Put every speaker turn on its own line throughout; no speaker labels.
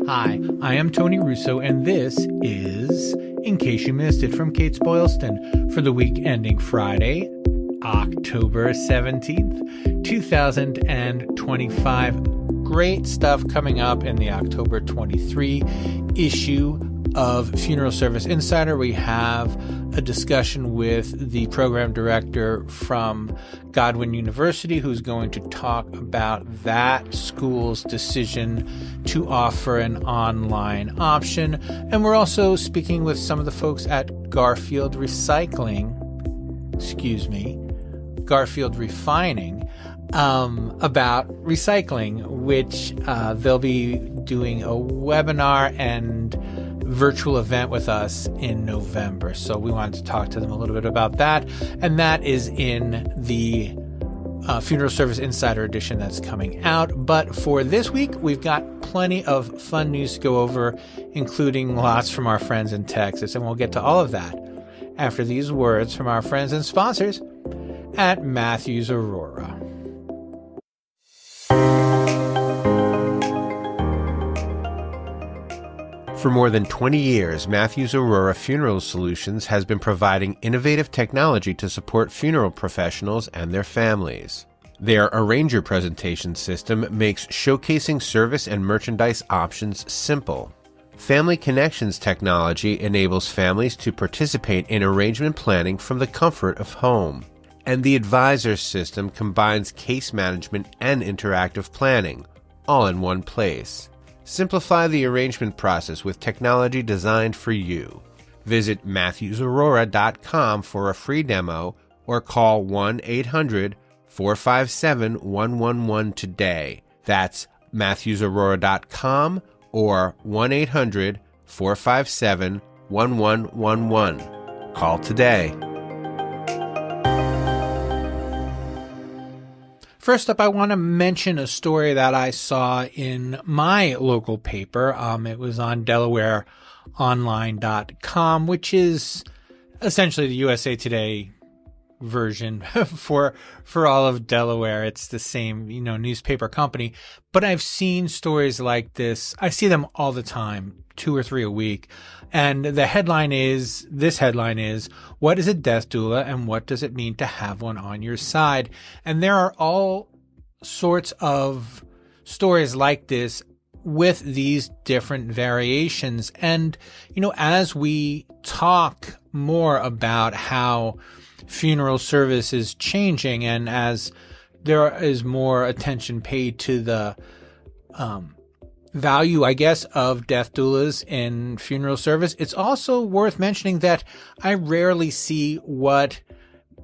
Hi, I am Tony Russo, and this is In Case You Missed It from Kates-Boylston for the week ending Friday, October 17th, 2025. Great stuff coming up in the October 23 issue of Funeral Service Insider. We have a discussion with the program director from Godwin University, who's going to talk about that school's decision to offer an online option. And we're also speaking with some of the folks at Garfield Refining, about recycling, which they'll be doing a webinar and virtual event with us in November. So we wanted to talk to them a little bit about that. And that is in the Funeral Service Insider Edition that's coming out. But for this week, we've got plenty of fun news to go over, including lots from our friends in Texas. And we'll get to all of that after these words from our friends and sponsors at Matthews Aurora.
For more than 20 years, Matthews Aurora Funeral Solutions has been providing innovative technology to support funeral professionals and their families. Their Arranger presentation system makes showcasing service and merchandise options simple. Family Connections technology enables families to participate in arrangement planning from the comfort of home. And the Advisor system combines case management and interactive planning, all in one place. Simplify the arrangement process with technology designed for you. Visit MatthewsAurora.com for a free demo or call 1-800-457-111 today. That's MatthewsAurora.com or 1-800-457-1111. Call today.
First up, I want to mention a story that I saw in my local paper. It was on DelawareOnline.com, which is essentially the USA Today version for all of Delaware. It's the same, newspaper company. But I've seen stories like this. I see them all the time, 2 or 3 a week. And this headline is, what is a death doula and what does it mean to have one on your side? And there are all sorts of stories like this with these different variations. And, as we talk more about how funeral service is changing and as there is more attention paid to the, value, I guess, of death doulas in funeral service, it's also worth mentioning that I rarely see what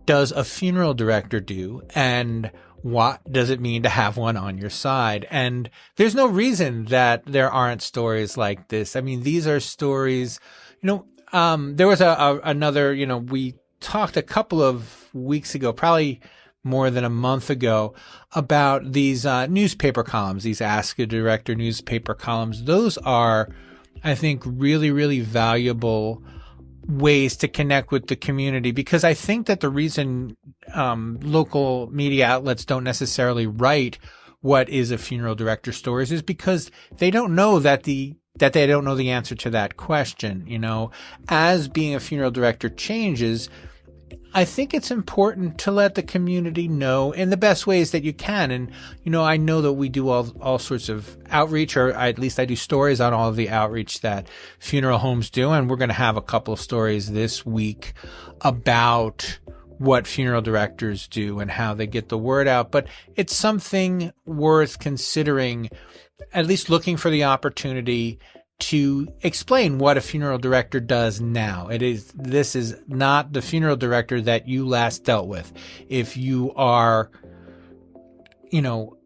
does a funeral director do and what does it mean to have one on your side. And there's no reason that there aren't stories like this. I mean, these are stories, there was another, we talked a couple of weeks ago, probably more than a month ago, about these newspaper columns, these Ask a Director newspaper columns. Those are, I think, really, really valuable ways to connect with the community, because I think that the reason local media outlets don't necessarily write what is a funeral director stories is because they don't know that they don't know the answer to that question. As being a funeral director changes, I think it's important to let the community know in the best ways that you can. And, I know that we do all sorts of outreach, or at least I do stories on all of the outreach that funeral homes do. And we're going to have a couple of stories this week about what funeral directors do and how they get the word out. But it's something worth considering, at least looking for the opportunity to explain what a funeral director does now. This is not the funeral director that you last dealt with. If you are,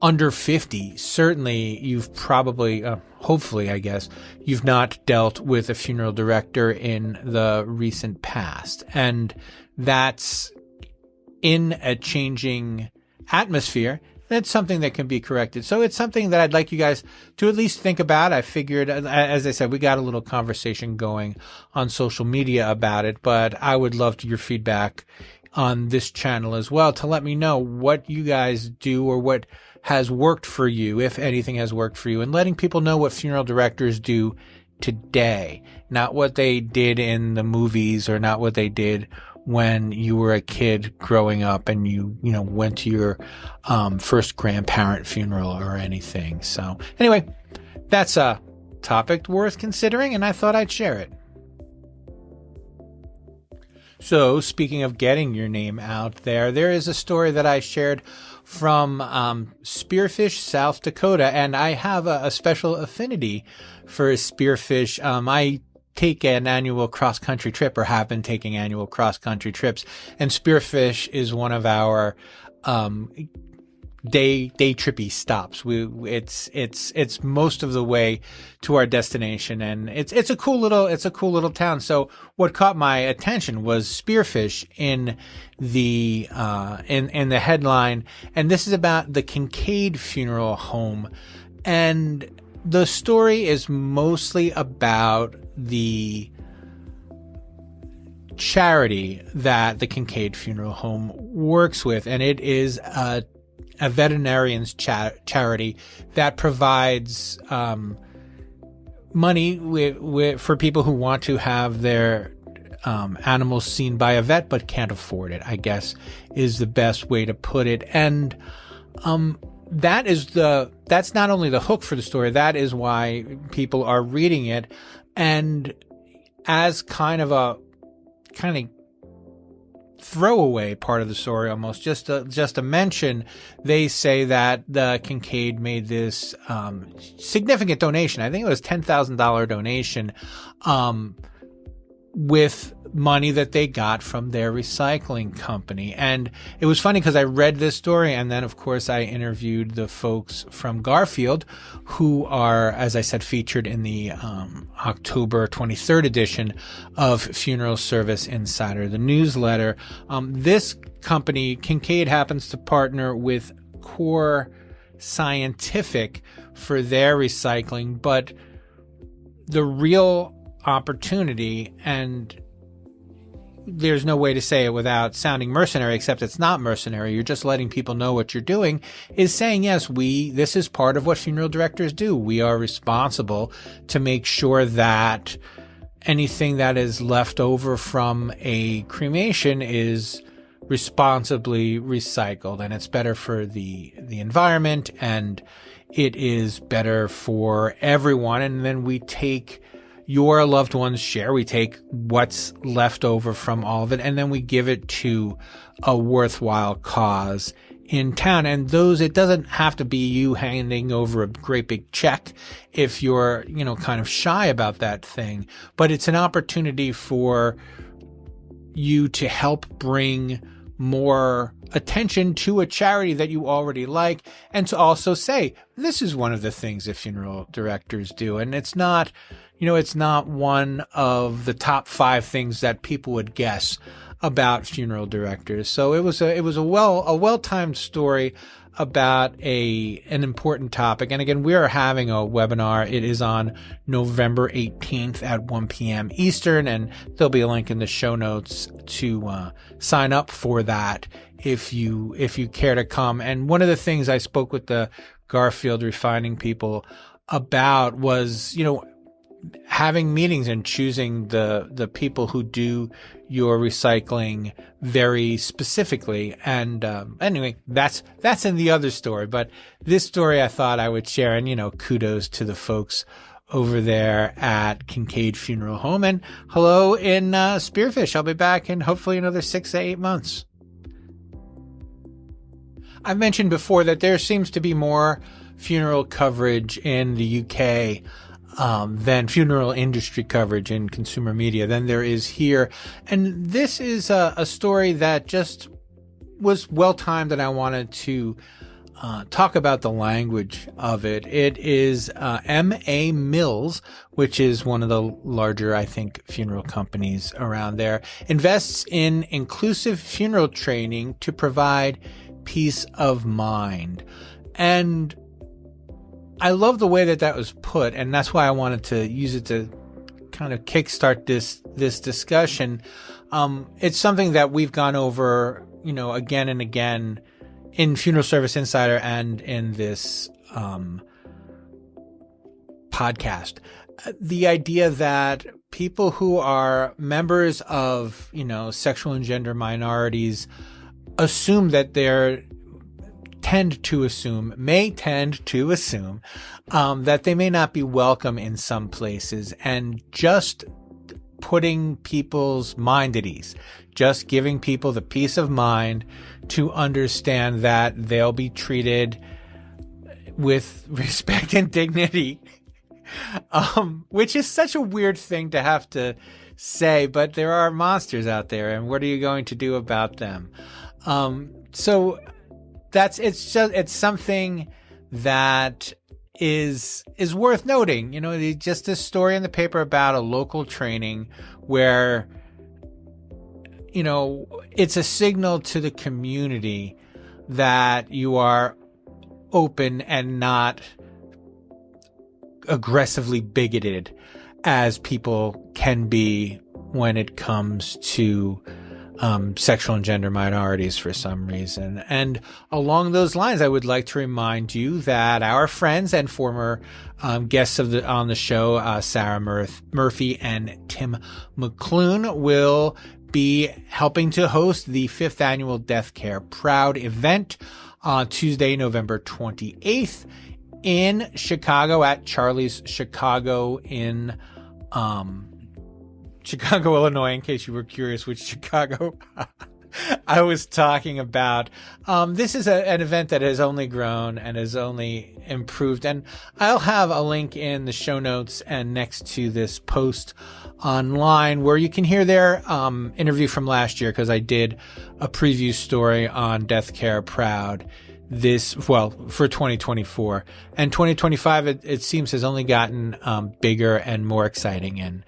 under 50, certainly you've probably, hopefully, I guess, you've not dealt with a funeral director in the recent past. And that's in a changing atmosphere. That's something that can be corrected. So it's something that I'd like you guys to at least think about. I figured, as I said, we got a little conversation going on social media about it, but I would love your feedback on this channel as well to let me know what you guys do or what has worked for you, if anything has worked for you, and letting people know what funeral directors do today, not what they did in the movies or not what they did when you were a kid growing up and you went to your first grandparent funeral or anything. So anyway, that's a topic worth considering, and I thought I'd share it. So speaking of getting your name out there is a story that I shared from Spearfish, South Dakota, and I have a special affinity for Spearfish. I take an annual cross-country trip, or have been taking annual cross-country trips, and Spearfish is one of our day trippy stops. It's most of the way to our destination, and it's a cool little town. So what caught my attention was Spearfish in the headline, and this is about the Kincaid Funeral Home, and the story is mostly about the charity that the Kincaid Funeral Home works with, and it is a veterinarian's charity that provides money for people who want to have their animals seen by a vet but can't afford it, I guess is the best way to put it. And that's not only the hook for the story, that is why people are reading it. And as kind of throwaway part of the story, almost just a mention, they say that the Kincaid made this significant donation. I think it was $10,000 donation with money that they got from their recycling company. And it was funny because I read this story, and then of course I interviewed the folks from Garfield who are, as I said, featured in the October 23rd edition of Funeral Service Insider, the newsletter. This company, Kincaid, happens to partner with Core Scientific for their recycling, but the real opportunity, and there's no way to say it without sounding mercenary, except it's not mercenary. You're just letting people know what you're doing, is saying, yes, this is part of what funeral directors do. We are responsible to make sure that anything that is left over from a cremation is responsibly recycled, and it's better for the environment, and it is better for everyone. And then we take your loved one's share. We take what's left over from all of it, and then we give it to a worthwhile cause in town. And it doesn't have to be you handing over a great big check if you're, kind of shy about that thing, but it's an opportunity for you to help bring more attention to a charity that you already like, and to also say, this is one of the things that funeral directors do. And it's not, it's not one of the top 5 things that people would guess about funeral directors. So it was a well-timed story about an important topic. And again, we are having a webinar. It is on November 18th at 1 p.m. Eastern, and there'll be a link in the show notes to sign up for that if you care to come. And one of the things I spoke with the Garfield Refining people about was, having meetings and choosing the people who do your recycling very specifically. And anyway, that's in the other story. But this story I thought I would share, and kudos to the folks over there at Kincaid Funeral Home. And hello in Spearfish. I'll be back in hopefully another 6 to 8 months. I've mentioned before that there seems to be more funeral coverage in the UK than funeral industry coverage in consumer media than there is here. And this is a story that just was well timed, and I wanted to talk about the language of it. It is M.A. Mills, which is one of the larger, I think, funeral companies around there, invests in inclusive funeral training to provide peace of mind. And I love the way that was put, and that's why I wanted to use it to kind of kickstart this discussion. It's something that we've gone over, again and again in Funeral Service Insider and in this podcast. The idea that people who are members of, sexual and gender minorities assume that may tend to assume that they may not be welcome in some places, and just putting people's mind at ease, just giving people the peace of mind to understand that they'll be treated with respect and dignity, which is such a weird thing to have to say, but there are monsters out there, and what are you going to do about them? So it's something that is worth noting. Just this story in the paper about a local training where, it's a signal to the community that you are open and not aggressively bigoted as people can be when it comes to sexual and gender minorities for some reason. And along those lines, I would like to remind you that our friends and former guests on the show, Sarah Murphy and Tim McClune, will be helping to host the 5th annual Death Care Proud event on Tuesday, November 28th in Chicago at Charlie's Chicago in Chicago, Illinois, in case you were curious which Chicago I was talking about. This is an event that has only grown and has only improved. And I'll have a link in the show notes and next to this post online where you can hear their interview from last year, because I did a preview story on Death Care Proud for 2024. And 2025, it seems, has only gotten bigger and more exciting. And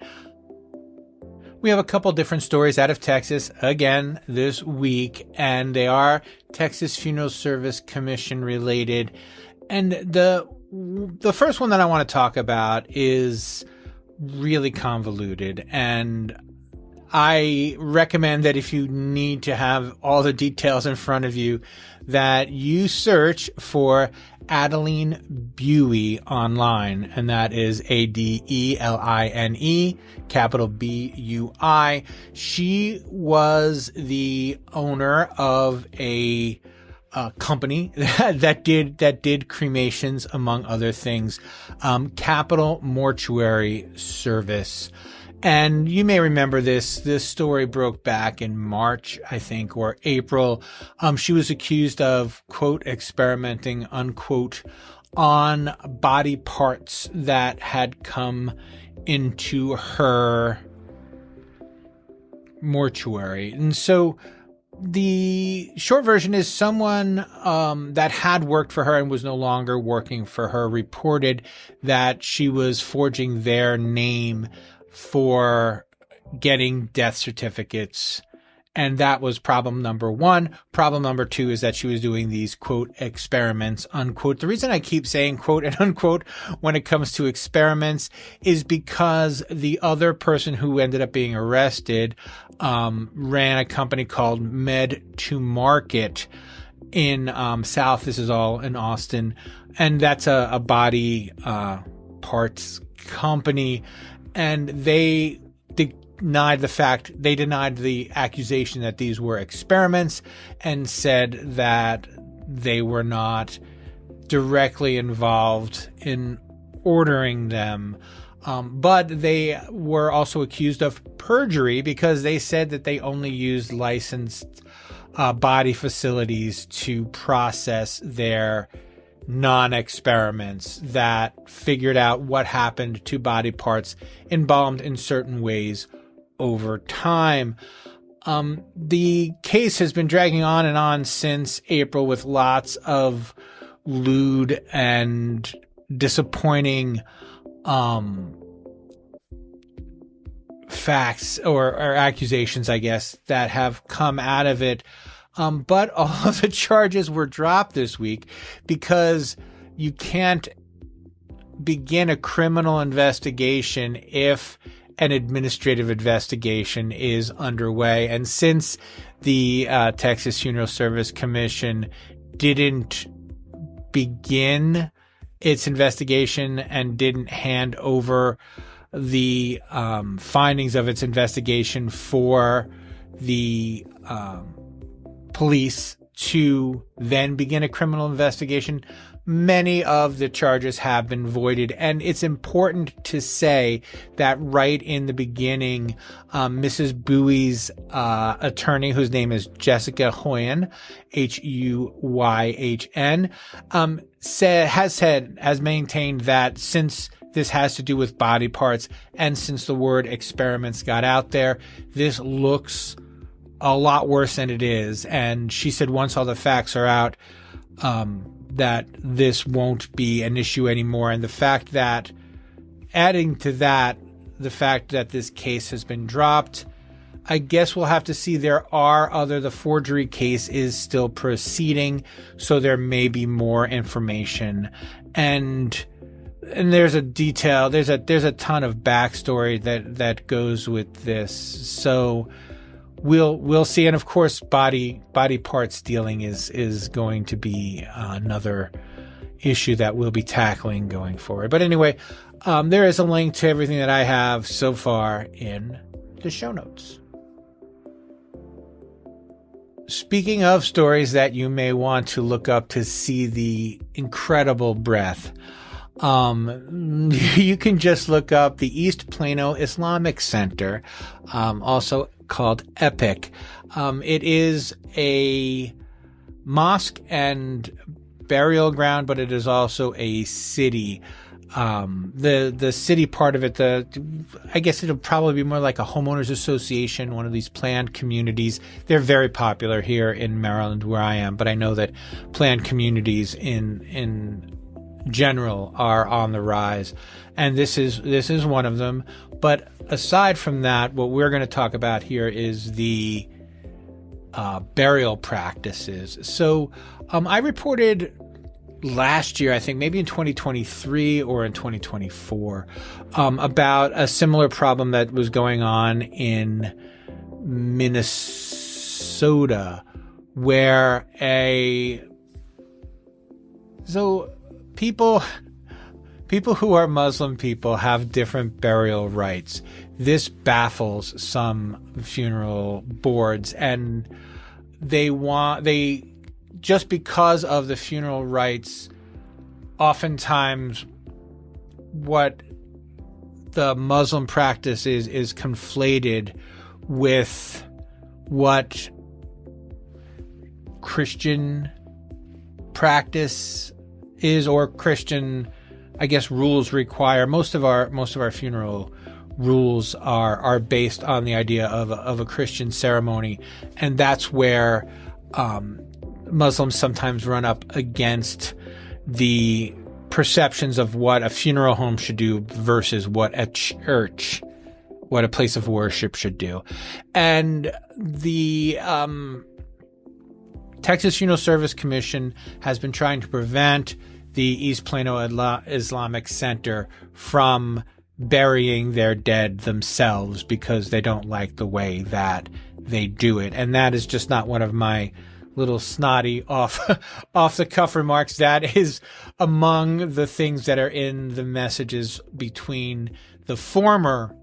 we have a couple different stories out of Texas again this week, and they are Texas Funeral Service Commission related. And the first one that I want to talk about is really convoluted, and I recommend that if you need to have all the details in front of you, that you search for Adeline Buie online, and that is Adeline, capital Bui. She was the owner of a company that did cremations, among other things, Capital Mortuary Service. And you may remember this story broke back in March, I think, or April. She was accused of, quote, experimenting, unquote, on body parts that had come into her mortuary. And so the short version is someone that had worked for her and was no longer working for her reported that she was forging their name for getting death certificates. And that was problem number one. Problem number two is that she was doing these, quote, experiments, unquote. The reason I keep saying quote and unquote when it comes to experiments is because the other person who ended up being arrested ran a company called Med to Market in South. This is all in Austin. And that's a body parts company. And they denied the accusation that these were experiments and said that they were not directly involved in ordering them. But they were also accused of perjury because they said that they only used licensed body facilities to process their non-experiments that figured out what happened to body parts embalmed in certain ways over time. The case has been dragging on and on since April with lots of lewd and disappointing facts or accusations, I guess, that have come out of it. But all of the charges were dropped this week because you can't begin a criminal investigation if an administrative investigation is underway. And since the Texas Funeral Service Commission didn't begin its investigation and didn't hand over the findings of its investigation for the police to then begin a criminal investigation, many of the charges have been voided. And it's important to say that right in the beginning, Mrs. Bowie's attorney, whose name is Jessica Huynh, Huyhn, has maintained that since this has to do with body parts, and since the word experiments got out there, this looks a lot worse than it is. And she said once all the facts are out, that this won't be an issue anymore. And the fact that, adding to that, the fact that this case has been dropped, I guess we'll have to see. The forgery case is still proceeding, so there may be more information. And there's a ton of backstory that goes with this. So we'll see. And of course, body part stealing is going to be another issue that we'll be tackling going forward. But anyway, there is a link to everything that I have so far in the show notes. Speaking of stories that you may want to look up to see the incredible breadth, you can just look up the East Plano Islamic Center, also called EPIC. It is a mosque and burial ground, but it is also a city. The city part of it, I guess it'll probably be more like a homeowners association, one of these planned communities. They're very popular here in Maryland where I am, but I know that planned communities in general are on the rise, and this is one of them. But aside from that, what we're going to talk about here is the burial practices. So I reported last year, I think maybe in 2023 or in 2024, about a similar problem that was going on in Minnesota, where people who are Muslim people have different burial rites. This baffles some funeral boards, and they just because of the funeral rites, oftentimes what the Muslim practice is conflated with what Christian practice is, or Christian, I guess, rules require. Most of our funeral rules are based on the idea of a Christian ceremony, and that's where Muslims sometimes run up against the perceptions of what a funeral home should do versus what a church, what a place of worship should do. And the Texas Funeral Service Commission has been trying to prevent the East Plano Islamic Center from burying their dead themselves because they don't like the way that they do it. And that is just not one of my little snotty off the cuff remarks. That is among the things that are in the messages between the former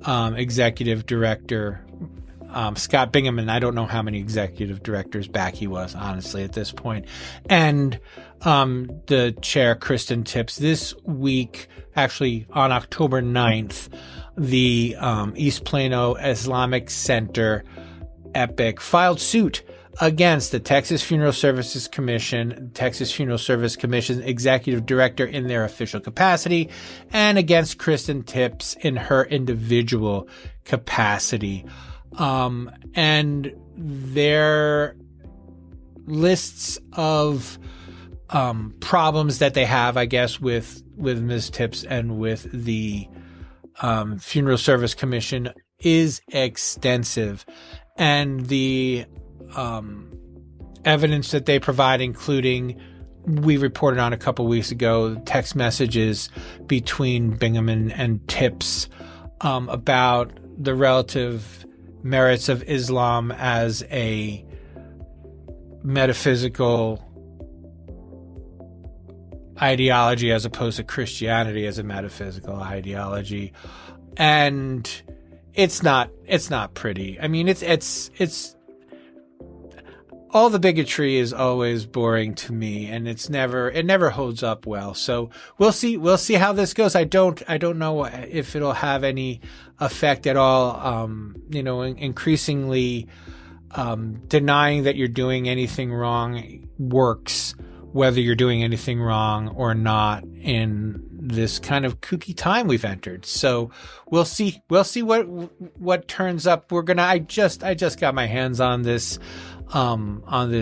executive director, Scott Bingham, and I don't know how many executive directors back he was, honestly, at this point, and the chair, Kristen Tips. This week, actually on October 9th, the East Plano Islamic Center, EPIC, filed suit against the Texas Funeral Services Commission, Texas Funeral Service Commission executive director in their official capacity, and against Kristen Tips in her individual capacity. And their lists of problems that they have, I guess, with Ms. Tips and with the Funeral Service Commission is extensive. And the evidence that they provide, including, we reported on a couple weeks ago, text messages between Bingham and Tips about the relative merits of Islam as a metaphysical ideology as opposed to Christianity as a metaphysical ideology. And it's not pretty. I mean, it's all the bigotry is always boring to me, and it never holds up well. So we'll see how this goes. I don't know if it'll have any effect at all. Increasingly, denying that you're doing anything wrong works, whether you're doing anything wrong or not, in this kind of kooky time we've entered. So we'll see what turns up. I just got my hands on this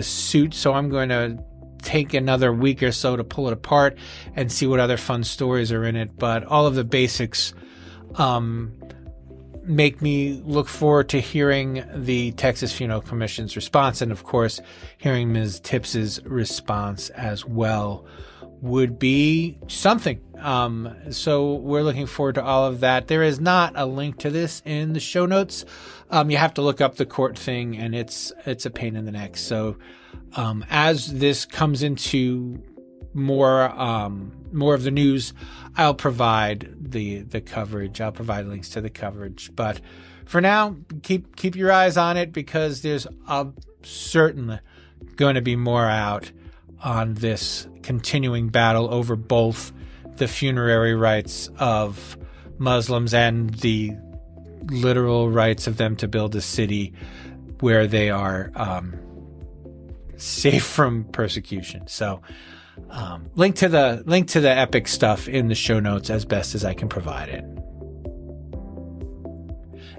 suit, so I'm going to take another week or so to pull it apart and see what other fun stories are in it. But all of the basics make me look forward to hearing the Texas Funeral Commission's response, and of course hearing Ms. Tipps's response as well would be something. So we're looking forward to all of that. There is not a link to this in the show notes. You have to look up the court thing, and it's a pain in the neck. So as this comes into more of the news, I'll provide the coverage. I'll provide links to the coverage. But for now, keep your eyes on it, because there's certainly going to be more out on this continuing battle over both the funerary rights of Muslims and the literal rights of them to build a city where they are safe from persecution. So link to the epic stuff in the show notes as best as I can provide it.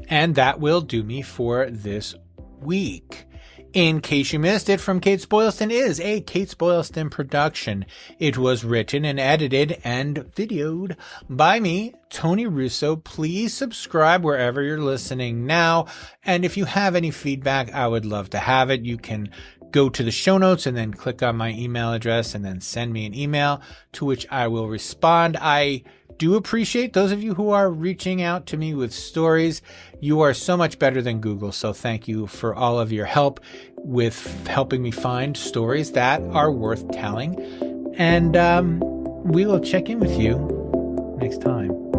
And that will do me for this week. In case you missed it, From Kates-Boylston is a Kates-Boylston production. It was written and edited and videoed by me, Tony Russo. Please subscribe wherever you're listening now. And if you have any feedback, I would love to have it. You can go to the show notes and then click on my email address and then send me an email, to which I will respond. I do appreciate those of you who are reaching out to me with stories. You are so much better than Google, so thank you for all of your help with helping me find stories that are worth telling. And we will check in with you next time.